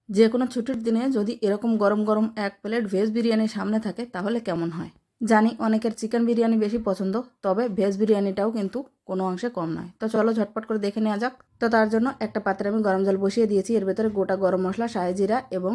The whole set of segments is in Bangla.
যে কোনো ছুটির দিনে যদি এরকম গরম গরম এক প্লেট ভেজ বিরিয়ানি সামনে থাকে তাহলে কেমন হয়। জানি অনেকের চিকেন বিরিয়ানি বেশি পছন্দ, তবে ভেজ বিরিয়ানিটাও কিন্তু কোনো অংশে কম নয়। তো চলো ঝটপট করে দেখে নেওয়া যাক। তো তার জন্য একটা পাত্রে আমি গরম জল বসিয়ে দিয়েছি। এর ভেতরে গোটা গরম মশলা, শাহি জিরা এবং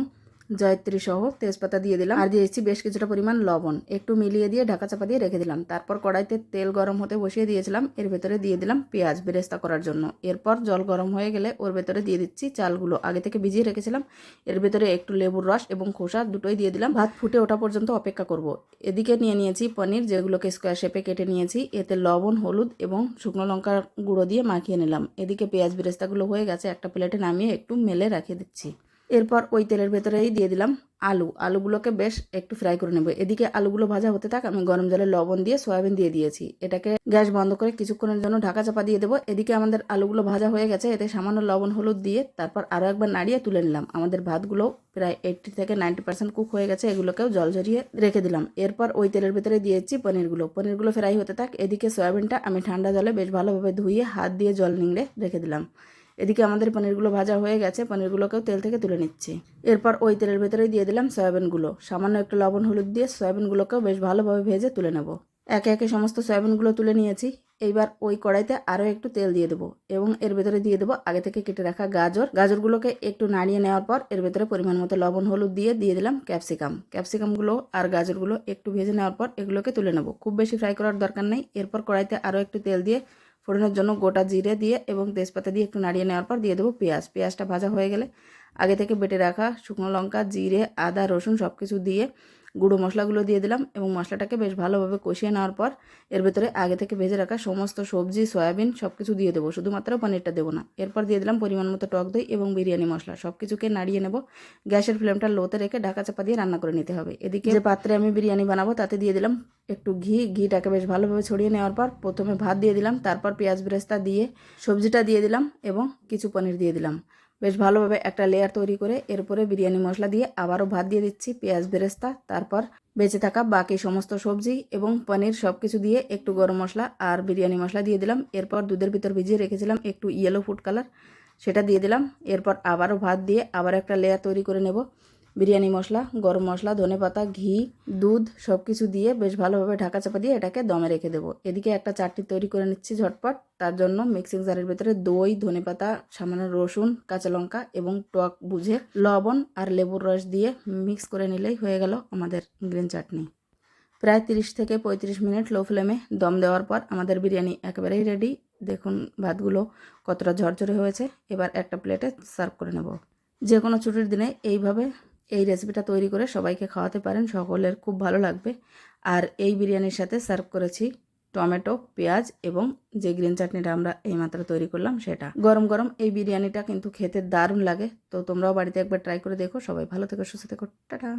জয়ত্রী সহ তেজপাতা দিয়ে দিলাম, আর দিয়েছি বেশ কিছুটা পরিমাণ লবণ। একটু মিলিয়ে দিয়ে ঢাকা চাপা দিয়ে রেখে দিলাম। তারপর কড়াইতে তেল গরম হতে বসিয়ে দিয়েছিলাম। এর ভেতরে দিয়ে দিলাম পেঁয়াজ বেরেস্তা করার জন্য। এরপর জল গরম হয়ে গেলে ওর ভেতরে দিয়ে দিচ্ছি চালগুলো আগে থেকে ভিজিয়ে রেখেছিলাম। এর ভেতরে একটু লেবুর রস এবং খোসা দুটোই দিয়ে দিলাম। ভাত ফুটে ওঠা পর্যন্ত অপেক্ষা করব। এদিকে নিয়ে নিয়েছি পনির, যেগুলোকে স্কোয়ার শেপে কেটে নিয়েছি। এতে লবণ, হলুদ এবং শুকনো লঙ্কার গুঁড়ো দিয়ে মাখিয়ে নিলাম। এদিকে পেঁয়াজ বেরেস্তাগুলো হয়ে গেছে, একটা প্লেটে নামিয়ে একটু মেলে রেখে দিচ্ছি। এরপর ওই তেলের ভেতরেই দিয়ে দিলাম আলুগুলোকে বেশ একটু ফ্রাই করে নেব। এদিকে আলুগুলো ভাজা হতে থাক, আমি গরম জলে লবণ দিয়ে সয়াবিন দিয়ে দিয়েছি। এটাকে গ্যাস বন্ধ করে কিছুক্ষণের জন্য ঢাকা চাপা দিয়ে দেবো। এদিকে আমাদের আলুগুলো ভাজা হয়ে গেছে। এতে সামান্য লবণ হলুদ দিয়ে তারপর আরও একবার নাড়িয়ে তুলে নিলাম। আমাদের ভাতগুলো প্রায় 80 থেকে 90% কুক হয়ে গেছে। এগুলোকেও জল ঝরিয়ে রেখে দিলাম। এরপর ওই তেলের ভেতরে দিয়েছি পনিরগুলো ফ্রাই হতে থাক। এদিকে সয়াবিনটা আমি ঠান্ডা জলে বেশ ভালোভাবে ধুয়ে হাত দিয়ে জল নিংড়ে রেখে দিলাম। এদিকে আমাদের পনিরগুলো ভাজা হয়ে গেছে, পনিরগুলোকেও তেল থেকে তুলে নিচ্ছি। এরপর ওই তেলের ভেতরেই দিয়ে দিলাম সয়াবিনগুলো। সামান্য একটু লবণ হলুদ দিয়ে সয়াবিনগুলোকেও বেশ ভালোভাবে ভেজে তুলে নেব। একে একে সমস্ত সয়াবিনগুলো তুলে নিয়েছি। এইবার ওই কড়াইতে আরও একটু তেল দিয়ে দেবো এবং এর ভেতরে দিয়ে দেবো আগে থেকে কেটে রাখা গাজরগুলোকে একটু নাড়িয়ে নেওয়ার পর এর ভেতরে পরিমাণ মতো লবণ হলুদ দিয়ে দিলাম ক্যাপসিকামগুলো আর গাজরগুলো একটু ভেজে নেওয়ার পর এগুলোকে তুলে নেব। খুব বেশি ফ্রাই করার দরকার নেই। এরপর কড়াইতে আরও একটু তেল দিয়ে ফোড়নের জন্য গোটা জিরে দিয়ে এবং তেজপাতা দিয়ে একটু নাড়িয়ে নেওয়ার পর দিয়ে দেবো পেঁয়াজটা ভাজা হয়ে গেলে আগে থেকে বেটে রাখা শুকনো লঙ্কা, জিরে, আদা, রসুন সব কিছু দিয়ে গুঁড়ো মশলাগুলো দিয়ে দিলাম এবং মশলাটাকে বেশ ভালোভাবে কষিয়ে নেওয়ার পর এর ভেতরে আগে থেকে ভেজে রাখা সমস্ত সবজি, সয়াবিন সব কিছু দিয়ে দেবো, শুধুমাত্র পনিরটা দেবো না। এরপর দিয়ে দিলাম পরিমাণ মতো টক দই এবং বিরিয়ানি মশলা। সব কিছুকে নাড়িয়ে নেব। গ্যাসের ফ্লেমটা লোতে রেখে ঢাকা চাপা দিয়ে রান্না করে নিতে হবে। এদিকে যে পাত্রে আমি বিরিয়ানি বানাবো তাতে দিয়ে দিলাম একটু ঘিটাকে বেশ ভালোভাবে ছড়িয়ে নেওয়ার পর প্রথমে ভাত দিয়ে দিলাম, তারপর পেঁয়াজ বেরেস্তা দিয়ে সবজিটা দিয়ে দিলাম এবং কিছু পনির দিয়ে দিলাম। বেশ ভালোভাবে একটা লেয়ার তৈরি করে এরপরে বিরিয়ানি মশলা দিয়ে আবারও ভাত দিয়ে দিচ্ছি, পেঁয়াজ বেরেস্তা, তারপর বেঁচে থাকা বাকি সমস্ত সবজি এবং পনির সব কিছু দিয়ে একটু গরম মশলা আর বিরিয়ানি মশলা দিয়ে দিলাম। এরপর দুধের ভিতর ভিজিয়ে রেখেছিলাম একটু ইয়েলো ফুড কালার, সেটা দিয়ে দিলাম। এরপর আবারও ভাত দিয়ে আবার একটা লেয়ার তৈরি করে নেব। বিরিয়ানি মশলা, গরম মশলা, ধনেপাতা, ঘি, দুধ সব কিছু দিয়ে বেশ ভালোভাবে ঢাকা চাপা দিয়ে এটাকে দমে রেখে দেবো। এদিকে একটা চাটনি তৈরি করে নিচ্ছি ঝটপট। তার জন্য মিক্সিং জারের ভেতরে দই, ধনেপাতা, সামান্য রসুন, কাঁচা লঙ্কা এবং টক বুঝে লবণ আর লেবুর রস দিয়ে মিক্স করে নিলেই হয়ে গেল আমাদের গ্রিন চাটনি। প্রায় 30 থেকে 35 মিনিট লো ফ্লেমে দম দেওয়ার পর আমাদের বিরিয়ানি একেবারেই রেডি। দেখুন ভাতগুলো কতটা ঝরঝরে হয়েছে। এবার একটা প্লেটে সার্ভ করে নেব। যে কোনো ছুটির দিনে এইভাবে এই রেসিপিটা তৈরি করে সবাইকে খাওয়াতে পারেন, সকলের খুব ভালো লাগবে। আর এই বিরিয়ানির সাথে সার্ভ করেছি টমেটো, পেঁয়াজ এবং যে গ্রিন চাটনিটা আমরা এইমাত্র তৈরি করলাম সেটা। গরম গরম এই বিরিয়ানিটা কিন্তু খেতে দারুণ লাগে। তো তোমরাও বাড়িতে একবার ট্রাই করে দেখো। সবাই ভালো থেকো, সুস্থ থেকো, টাটা।